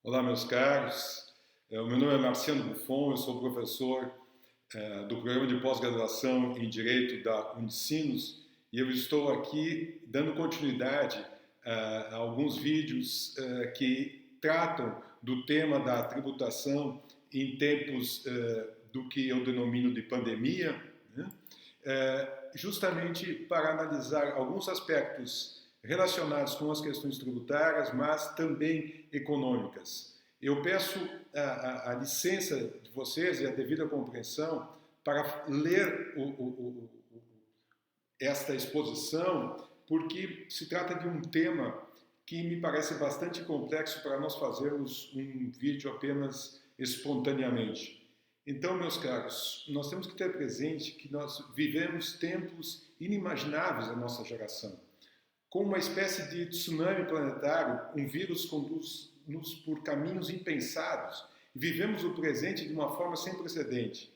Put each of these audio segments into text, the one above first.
Olá, meus caros. O meu nome é Marciano Buffon, eu sou professor do programa de pós-graduação em Direito da Unicinos e eu estou aqui dando continuidade a alguns vídeos que tratam do tema da tributação em tempos do que eu denomino de pandemia, né? Justamente para analisar alguns aspectos relacionados com as questões tributárias, mas também econômicas. Eu peço a licença de vocês e a devida compreensão para ler esta exposição, porque se trata de um tema que me parece bastante complexo para nós fazermos um vídeo apenas espontaneamente. Então, meus caros, nós temos que ter presente que nós vivemos tempos inimagináveis da nossa geração. Com uma espécie de tsunami planetário, um vírus conduz-nos por caminhos impensados e vivemos o presente de uma forma sem precedente.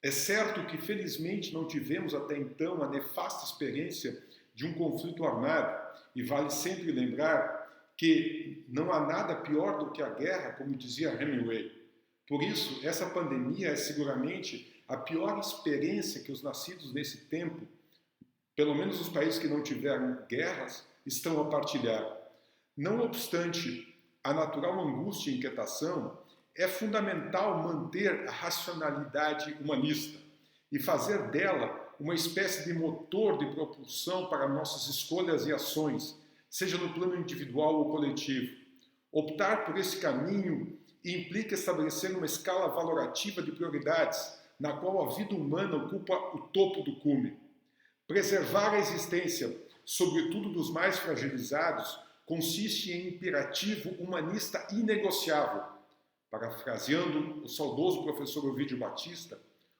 É certo que, felizmente, não tivemos até então a nefasta experiência de um conflito armado e vale sempre lembrar que não há nada pior do que a guerra, como dizia Hemingway. Por isso, essa pandemia é seguramente a pior experiência que os nascidos nesse tempo, pelo menos os países que não tiveram guerras, estão a partilhar. Não obstante a natural angústia e inquietação, é fundamental manter a racionalidade humanista e fazer dela uma espécie de motor de propulsão para nossas escolhas e ações, seja no plano individual ou coletivo. Optar por esse caminho implica estabelecer uma escala valorativa de prioridades, na qual a vida humana ocupa o topo do cume. Preservar a existência, sobretudo dos mais fragilizados, consiste em imperativo humanista inegociável. Parafraseando o saudoso professor Ovidio Batista,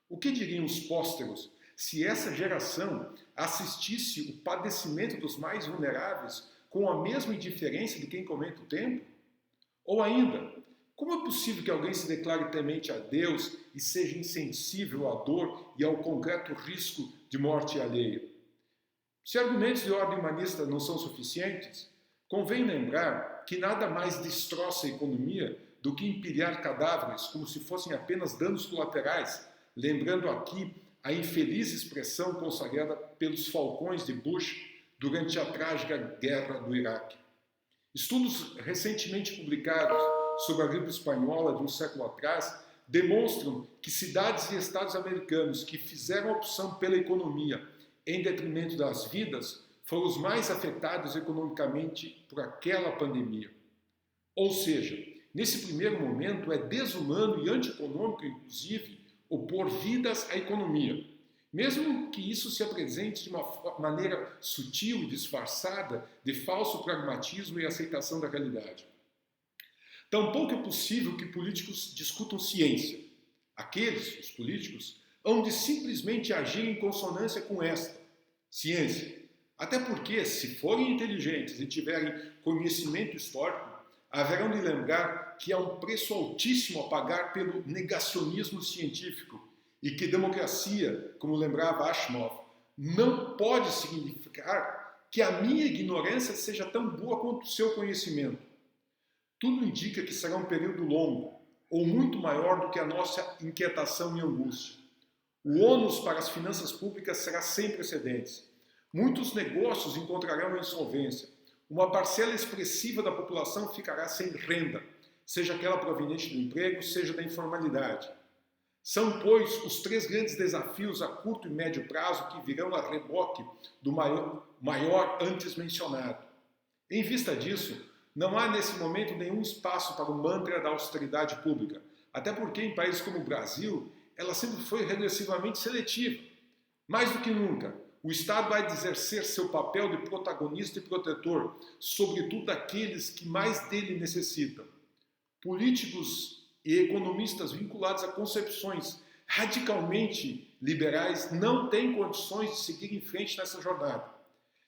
o que diriam os pósteros se essa geração assistisse o padecimento dos mais vulneráveis com a mesma indiferença de quem comenta o tempo? Ou ainda, como é possível que alguém se declare temente a Deus e seja insensível à dor e ao concreto risco de morte alheia? Se argumentos de ordem humanista não são suficientes, convém lembrar que nada mais destroça a economia do que empilhar cadáveres como se fossem apenas danos colaterais, lembrando aqui a infeliz expressão consagrada pelos falcões de Bush durante a trágica guerra do Iraque. Estudos recentemente publicados sobre a gripe espanhola de um século atrás demonstram que cidades e estados americanos que fizeram a opção pela economia em detrimento das vidas foram os mais afetados economicamente por aquela pandemia. Ou seja, nesse primeiro momento é desumano e antieconômico, inclusive, opor vidas à economia, mesmo que isso se apresente de uma maneira sutil e disfarçada de falso pragmatismo e aceitação da realidade. Tampouco é possível que políticos discutam ciência. Aqueles, os políticos, hão de simplesmente agir em consonância com esta ciência. Até porque, se forem inteligentes e tiverem conhecimento histórico, haverão de lembrar que há um preço altíssimo a pagar pelo negacionismo científico e que democracia, como lembrava Ashmore, não pode significar que a minha ignorância seja tão boa quanto o seu conhecimento. Tudo indica que será um período longo, ou muito maior do que a nossa inquietação e angústia. O ônus para as finanças públicas será sem precedentes. Muitos negócios encontrarão insolvência. Uma parcela expressiva da população ficará sem renda, seja aquela proveniente do emprego, seja da informalidade. São, pois, os três grandes desafios a curto e médio prazo que virão a reboque do maior antes mencionado. Em vista disso, não há nesse momento nenhum espaço para o mantra da austeridade pública, até porque em países como o Brasil, ela sempre foi regressivamente seletiva. Mais do que nunca, o Estado vai exercer seu papel de protagonista e protetor, sobretudo aqueles que mais dele necessitam. Políticos e economistas vinculados a concepções radicalmente liberais não têm condições de seguir em frente nessa jornada,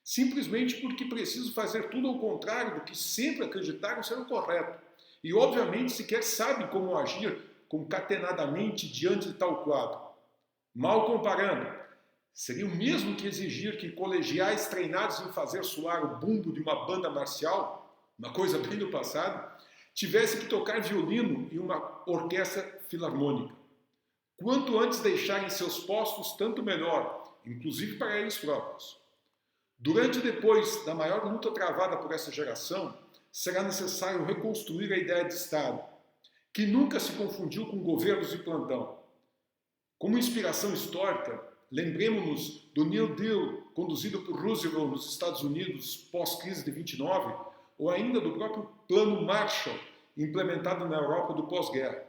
simplesmente porque precisam fazer tudo ao contrário do que sempre acreditaram ser o correto. E, obviamente, sequer sabem como agir concatenadamente diante de tal quadro. Mal comparando, seria o mesmo que exigir que colegiais treinados em fazer soar o bumbo de uma banda marcial, uma coisa bem do passado, tivesse que tocar violino em uma orquestra filarmônica. Quanto antes deixarem seus postos, tanto melhor, inclusive para eles próprios. Durante e depois da maior luta travada por essa geração, será necessário reconstruir a ideia de Estado, que nunca se confundiu com governos de plantão. Como inspiração histórica, lembremos-nos do New Deal conduzido por Roosevelt nos Estados Unidos pós-crise de 29, ou ainda do próprio Plano Marshall, implementado na Europa do pós-guerra.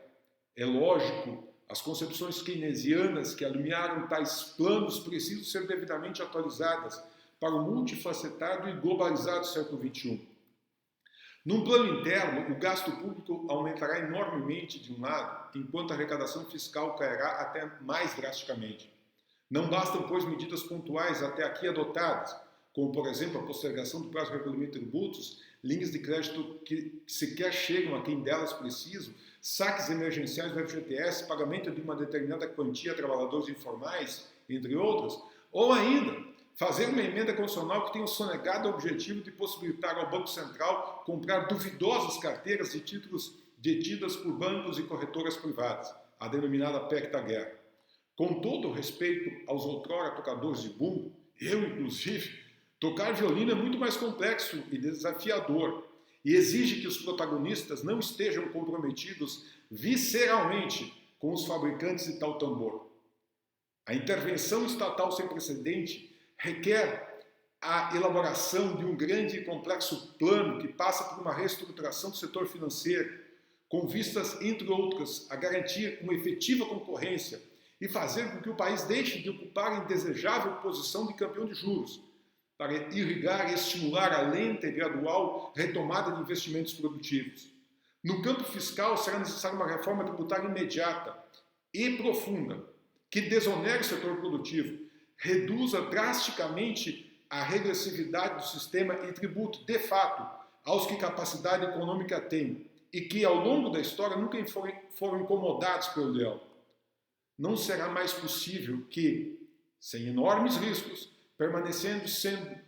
É lógico, as concepções keynesianas que alumiaram tais planos precisam ser devidamente atualizadas para o multifacetado e globalizado século XXI. Num plano interno, o gasto público aumentará enormemente de um lado, enquanto a arrecadação fiscal cairá até mais drasticamente. Não bastam, pois, medidas pontuais até aqui adotadas, como, por exemplo, a postergação do prazo de recolhimento de tributos, linhas de crédito que sequer chegam a quem delas precisa, saques emergenciais do FGTS, pagamento de uma determinada quantia a trabalhadores informais, entre outras, ou ainda fazer uma emenda constitucional que tenha o sonegado objetivo de possibilitar ao Banco Central comprar duvidosas carteiras de títulos detidas por bancos e corretoras privadas, a denominada PEC da guerra. Com todo o respeito aos outrora tocadores de bumbo, eu inclusive, tocar violino é muito mais complexo e desafiador e exige que os protagonistas não estejam comprometidos visceralmente com os fabricantes de tal tambor. A intervenção estatal sem precedente requer a elaboração de um grande e complexo plano que passa por uma reestruturação do setor financeiro, com vistas, entre outras, a garantir uma efetiva concorrência e fazer com que o país deixe de ocupar a indesejável posição de campeão de juros, para irrigar e estimular a lenta e gradual retomada de investimentos produtivos. No campo fiscal, será necessária uma reforma tributária imediata e profunda, que desonere o setor produtivo, reduza drasticamente a regressividade do sistema e tribute, de fato, aos que capacidade econômica têm e que, ao longo da história, nunca foram incomodados pelo leão. Não será mais possível que, sem enormes riscos, permanecendo sendo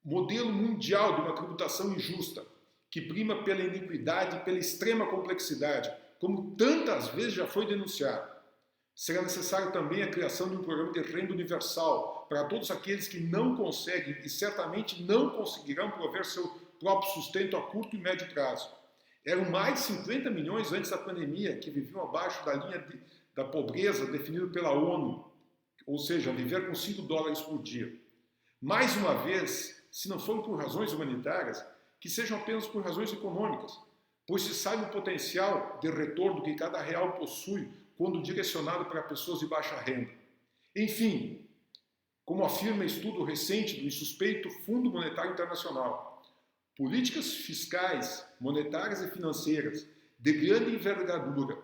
modelo mundial de uma tributação injusta, que prima pela iniquidade e pela extrema complexidade, como tantas vezes já foi denunciado. Será necessário também a criação de um programa de renda universal para todos aqueles que não conseguem e certamente não conseguirão prover seu próprio sustento a curto e médio prazo. Eram mais de 50 milhões antes da pandemia que viviam abaixo da linha da pobreza definida pela ONU, ou seja, viver com $5 por dia. Mais uma vez, se não for por razões humanitárias, que sejam apenas por razões econômicas, pois se sabe o potencial de retorno que cada real possui quando direcionado para pessoas de baixa renda. Enfim, como afirma estudo recente do insuspeito Fundo Monetário Internacional, políticas fiscais, monetárias e financeiras de grande envergadura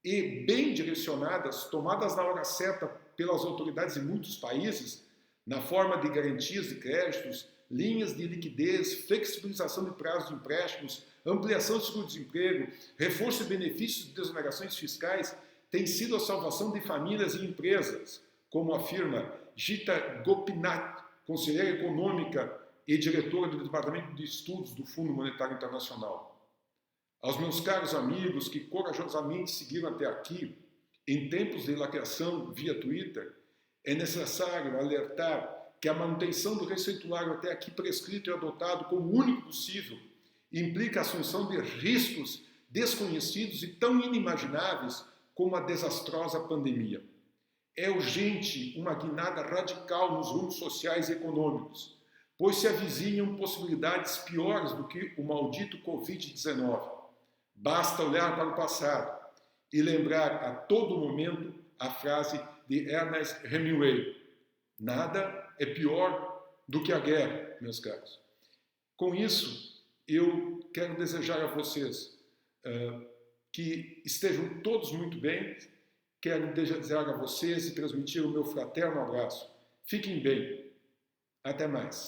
e bem direcionadas, tomadas na hora certa pelas autoridades de muitos países, na forma de garantias de créditos, linhas de liquidez, flexibilização de prazos de empréstimos, ampliação do seguro-desemprego, reforço de benefícios de desonerações fiscais, tem sido a salvação de famílias e empresas, como afirma Gita Gopinath, conselheira econômica e diretora do Departamento de Estudos do Fundo Monetário Internacional. Aos meus caros amigos que corajosamente seguiram até aqui, em tempos de lacração via Twitter, é necessário alertar que a manutenção do receituário até aqui prescrito e adotado como único possível implica a assunção de riscos desconhecidos e tão inimagináveis como a desastrosa pandemia. É urgente uma guinada radical nos rumos sociais e econômicos, pois se avizinham possibilidades piores do que o maldito Covid-19. Basta olhar para o passado e lembrar a todo momento a frase de Ernest Hemingway: nada é pior do que a guerra, meus caros. Com isso, eu quero desejar a vocês que estejam todos muito bem. Quero desejar a vocês e transmitir o meu fraterno abraço. Fiquem bem. Até mais.